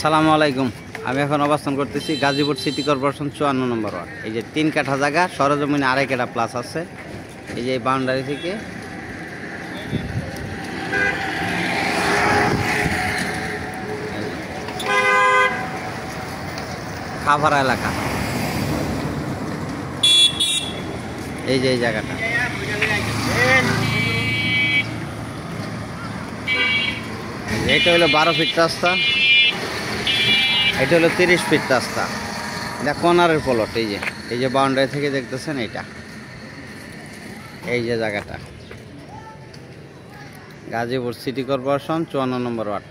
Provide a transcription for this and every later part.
আসসালামু আলাইকুম। আমি এখন অবস্থান করতেছি গাজীপুর সিটি কর্পোরেশন 54 নম্বর ওয়ার্ড। এই যে 3 কাঠা জায়গা, সরজমিনে 2.5 কাঠা প্লাস আছে। এই যে বাউন্ডারি থেকে খাভারা এলাকা, এই যে এই জায়গাটা। এটা হলো 12 ফিট রাস্তা, এটা হলো 30 ফিট রাস্তা। এটা কর্নারের প্লট। এই যে বাউন্ডারি থেকে দেখতেছেন এইটা, এই যে জায়গাটা গাজীপুর সিটি কর্পোরেশন 54 নম্বর ওয়ার্ড।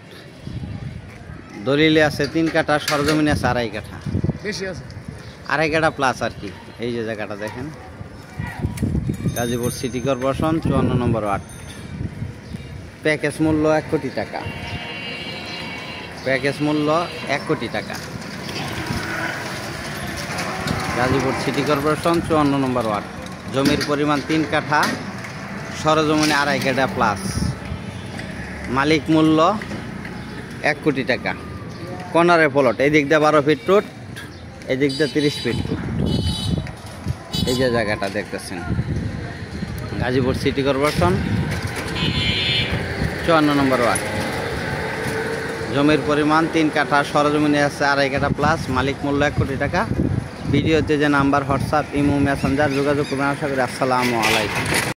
দলিলে আছে 3 কাঠা, সরজমিনে আছে 2.5 কাঠা, বেশি আছে 2.5 কাঠা প্লাস আর কি। এই যে জায়গাটা দেখেন, গাজীপুর সিটি কর্পোরেশন 54 নম্বর ওয়ার্ড। প্যাকেজ মূল্য 1 কোটি টাকা। প্যাকেজ মূল্য 1 কোটি টাকা। গাজীপুর সিটি কর্পোরেশন 54 নম্বর ওয়ার্ড। জমির পরিমাণ 3 কাঠা, সরজমিনে 2.5 কাঠা প্লাস। মালিক মূল্য 1 কোটি টাকা। কর্নারের প্লট, এই দিক দিয়ে 12 ফিট রোড, এই দিক দিয়ে 30 ফিট রোড। এই যে জায়গাটা দেখতেছেন, গাজীপুর সিটি কর্পোরেশন 54 নম্বর ওয়ার্ড। জমির পরিমাণ 3 কাঠা, সরজমিনে আছে 2.5 কাঠা প্লাস। মালিক মূল্য 1 কোটি টাকা। ভিডিওতে যে নাম্বার, হোয়াটসঅ্যাপ, ইমো, মেসেঞ্জার যোগাযোগ করবেন। আশা করি। আসসালামু আলাইকুম।